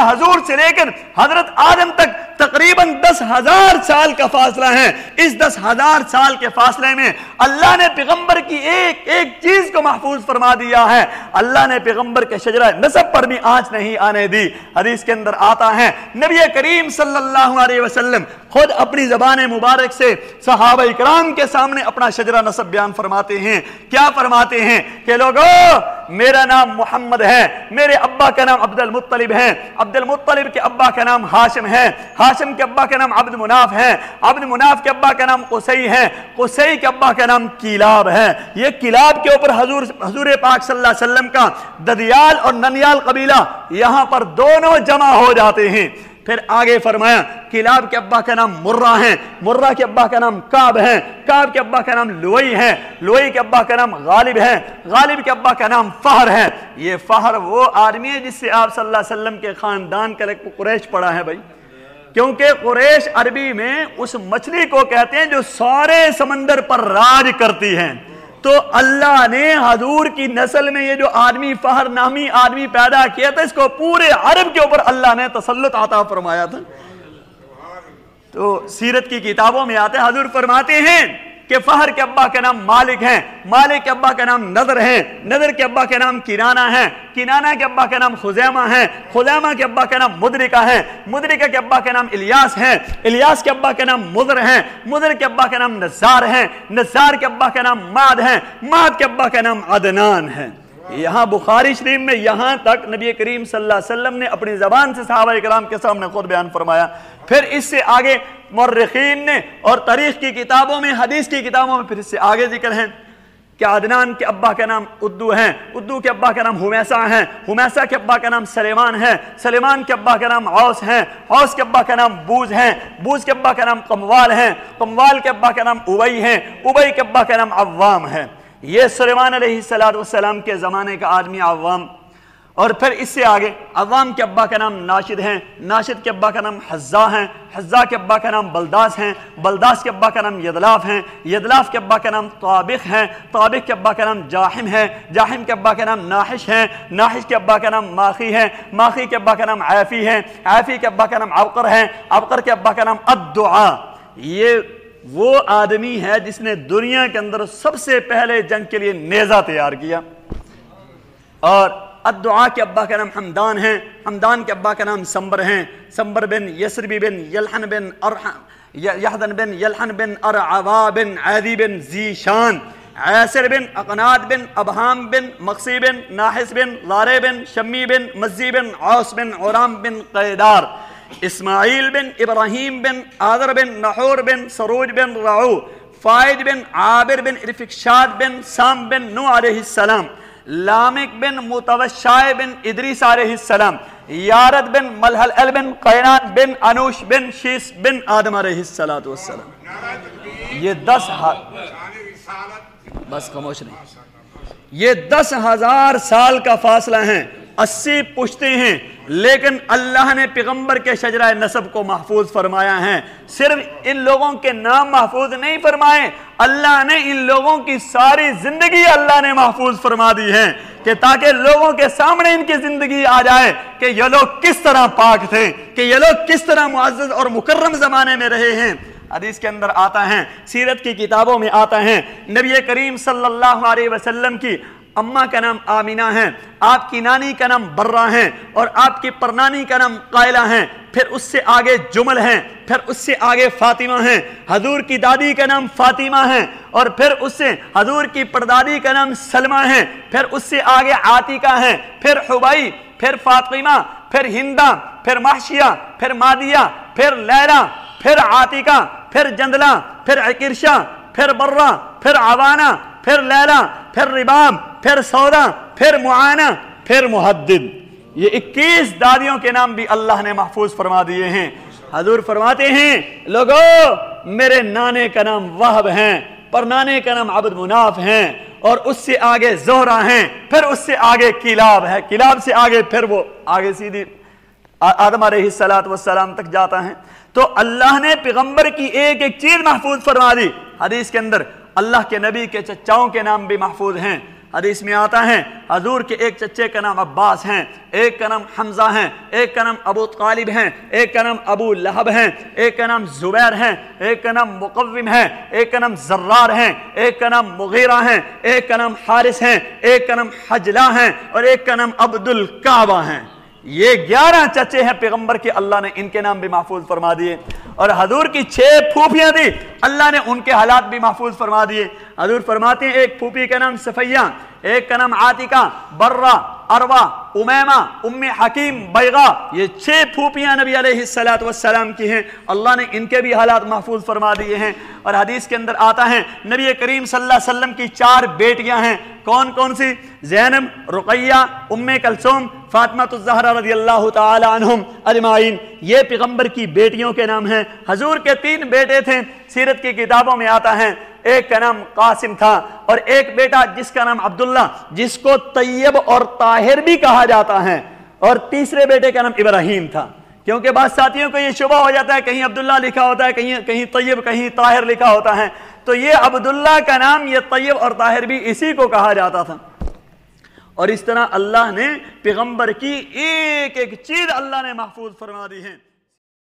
हुजूर से लेकर हजरत आदम तक तकरीबन 10,000 साल का फासला है। इस 10,000 साल के फासले में अल्लाह ने पैगंबर की एक एक चीज को महफूज फरमा दिया है। अल्लाह ने पैगंबर के शजरा नसब पर भी आंच नहीं आने दी। हदीस के अंदर आता है नबी करीम सल्लल्लाहु अलैहि वसल्लम खुद अपनी ज़बान मुबारक से सहाबा इकराम के सामने अपना शजरा नसब बयान फरमाते हैं। क्या फरमाते हैं कि लोगों, मेरा नाम मोहम्मद है, मेरे अब्बा का नाम अब्दुल मुत्तलिब है, अब्दुल मुत्तलिब के अब्बा का नाम हाशिम है, हाशिम के अब्बा का नाम अब्द मुनाफ है, अब्द मुनाफ के अब्बा का नाम कुसई है, कुसई के अब्बा का नाम किलाब है। ये किलाब के ऊपर हुजूर पाक सल्लल्लाहु अलैहि वसल्लम का ददियाल और ननियाल कबीला यहाँ पर दोनों जमा हो जाते हैं। फिर आगे फरमाया किलाब के अब्बा का नाम मुर्रा है, मुर्रा के अब्बा का नाम काब है, काब के अब्बा का नाम लुई है, लुई के अब्बा का नाम गालिब है, गालिब के अब्बा का नाम फहर है। ये फहर वो आदमी है जिससे आप सल्लल्लाहु अलैहि वसल्लम के खानदान का कुरैश पड़ा है भाई, क्योंकि कुरैश अरबी में उस मछली को कहते हैं जो सारे समंदर पर राज करती है। तो अल्लाह ने हुजूर की नस्ल में ये जो आदमी फहर नामी आदमी पैदा किया था, इसको पूरे अरब के ऊपर अल्लाह ने तसल्लुत अता फरमाया था। तो सीरत की किताबों में आते हुजूर फरमाते हैं कि फहर के अब्बा का नाम मालिक है, मालिक के अब्बा का नाम नदर है, नदर के अब्बा का नाम किनाना है, किनाना के अब्बा का नाम खुजैमा है, खुजैमा के अब्बा का नाम मुदरिका है, मुदरिका के अब्बा का नाम इलियास है, इलियास के अब्बा का नाम मुदर है, मुदर के अब्बा का नाम नज़ार है, नज़ार के अब्बा का नाम माद है, माद के अब्बा का नाम अदनान है। यहाँ बुखारी शरीफ में यहाँ तक नबी करीम सल्लल्लाहु अलैहि वसल्लम ने अपनी ज़बान से सहाबा इकराम के सामने खुद बयान फरमाया। फिर इससे आगे मुर्रिखीन ने और तारीख की किताबों में, हदीस की किताबों में फिर इससे आगे जिक्र है कि अदनान के अब्बा का नाम उद्दू है, उद्दू के अब्बा का नाम हुमैसा है, हुमैसा के अब्बा का नाम सलेमान है, सलेमान के अब्बा का नाम औस है, औस के अब्बा का नाम बूज है, बूज के अब्बा का नाम कमवाल है, कमवाल के अब्बा का नाम उबई है, उबई के अब्बा का नाम अव्वाम है। ये सुलेमान अलैहिस्सलाम के ज़माने का आदमी अव्वाम। और फिर इससे आगे अव्वाम के अब्बा का नाम नाशिद है, नाशिद के अब्बा का नाम हज़्ज़ा है, हज़्ज़ा के अब्बा का नाम बलदास है, बलदास के अब्बा का नाम यदलाफ है, यदलाफ के अब्बा का नाम ताबिख है, ताबिख के अब्बा का नाम जाहिम है, जाहिम के अब्बा का नाम नाहिश है, नाहिश के अब्बा का नाम माखी है, माखी के अब्बा का नाम आफी है, आफी के अब्बा का नाम अवकर है, अवकर के अब्बा का नाम अद्दुआ। ये वो आदमी है जिसने दुनिया के अंदर सबसे पहले जंग के लिए नेज़ा तैयार किया। और अद्दुआ के अब्बा का नाम हमदान है, हमदान के अब्बा का नाम संबर है, संबर बिन यसरबी बिन यलहन बिन यहदन बिन यलहन बिन अरअवा बिन आदी बिन जीशान, आसिर बिन अकनाद बिन अबहाम बिन मक्सी बिन नाहिस बिन लारे बिन शम्मी बिन मज्जी बिन औस बिन औराम बिन क़ैदार, इस्माइल बिन इब्राहिम बिन आदर बिन नहूर बिन सरूज बिन राऊ, फाइद बिन आबिर बिन इरफिकशाद बिन साम बिन नूह अलैहिस्सलाम, लामिक बिन मुतवशाय बिन इदरीस अलैहिस्सलाम, यारद बिन मलहल बिन कैनान बिन अनूश बिन शीस बिन आदम अलैहिस्सलातु वस्सलाम। ये 10 बस खामोश नहीं, ये 10,000 साल का फासला है, 80 पुश्ते हैं, लेकिन अल्लाह ने पैगंबर के शजरा नसब को महफूज फरमाया है। सिर्फ इन लोगों के नाम महफूज नहीं फरमाए, अल्लाह ने इन लोगों की सारी जिंदगी अल्लाह ने महफूज फरमा दी है कि ताकि लोगों के सामने इनकी जिंदगी आ जाए कि ये लोग किस तरह पाक थे, कि ये लोग किस तरह मुअज़्ज़ज़ और मुकर्रम ज़माने में रहे हैं। हदीस के अंदर आता है, सीरत की किताबों में आता है, नबी करीम सल्लल्लाहु अलैहि वसल्लम की अम्मा का नाम आमिना है, आपकी नानी का नाम बर्रा है, और आपकी परनानी का नाम कायला है, फिर उससे आगे जुमल है, फिर उससे आगे फातिमा है, हजूर की दादी का नाम फातिमा है, और फिर उससे हजूर की परदादी का नाम सलमा है, फिर उससे आगे आतिका है, फिर हुबई, फिर फातिमा, फिर हिंदा, फिर महशिया, फिर मादिया, फिर लैला, फिर आतिका, फिर जंदला, फिर अकिरशा, फिर बर्रा, फिर आवाना, फिर लैला, फिर रिबाम, फिर सौदा, फिर मुआना, फिर मुहद्दिद। ये 21 दादियों के नाम भी अल्लाह ने महफूज फरमा दिए हैं। हजूर फरमाते हैं, लोगों मेरे नाने का नाम वहब है, पर नाने का नाम अब्द मुनाफ है, और उससे आगे ज़ोहरा है, फिर उससे आगे किलाब है, किलाब से आगे फिर वो आगे सीधी आदम अलैहिस्सलातु वस्सलाम तक जाता है। तो अल्लाह ने पैगंबर की एक एक चीज महफूज फरमा दी। हदीस के अंदर अल्लाह के नबी के चचाओं के नाम भी महफूज हैं, حدیث میں آتا ہے حضور کے ایک چچے کا نام عباس ہیں، ایک کا نام حمزہ ہیں، ایک کا نام ابو طالب ہیں، ایک کا نام ابو لہب ہیں، ایک کا نام زبیر ہیں، ایک کا نام مقوم ہے، ایک کا نام زرار ہیں، ایک کا نام مغیرہ ہیں، ایک کا نام حارث ہیں، ایک کا نام حجلہ ہیں، اور ایک کا نام عبد الکعبہ ہیں۔ یہ 11 چچے ہیں پیغمبر کے، اللہ نے ان کے نام بھی محفوظ فرما دیے۔ اور حضور کی 6 پھوپھیاں تھی، اللہ نے ان کے حالات بھی محفوظ فرما دیے۔ حضور فرماتے ہیں ایک پھوپھی کا نام صفیہ، ایک کا نام عاتکہ، برہ، عروہ، امیمہ، ام حکیم، بیغا، یہ 6 پھوپیاں نبی علیہ السلام کی ہیں، اللہ نے ان کے بھی حالات محفوظ فرما دیے ہیں۔ اور حدیث کے اندر آتا ہے نبی کریم صلی اللہ علیہ وسلم کی 4 بیٹیاں ہیں، کون کون سی؟ زینب، رقیہ، ام کلثوم، فاطمہ الزہرا رضی اللہ تعالی عنہم اجمعین، یہ پیغمبر کی بیٹیوں کے نام ہیں۔ حضور کے 3 بیٹے تھے، سیرت کی کتابوں میں آتا ہے ایک کا نام قاسم تھا، اور ایک بیٹا جس کا نام عبداللہ، جس کو طیب اور طاہر بھی کہا جاتا ہے، اور تیسرے بیٹے کا نام ابراہیم تھا۔ کیونکہ بعض ساتھیوں کو یہ شبہ ہو جاتا ہے کہیں عبداللہ لکھا ہوتا ہے، کہیں طیب، کہیں طاہر لکھا ہوتا ہے، تو یہ عبداللہ کا نام، یہ طیب اور طاہر بھی اسی کو کہا جاتا تھا۔ اور اس طرح اللہ نے پیغمبر کی ایک ایک چیز اللہ نے محفوظ فرما دی ہے۔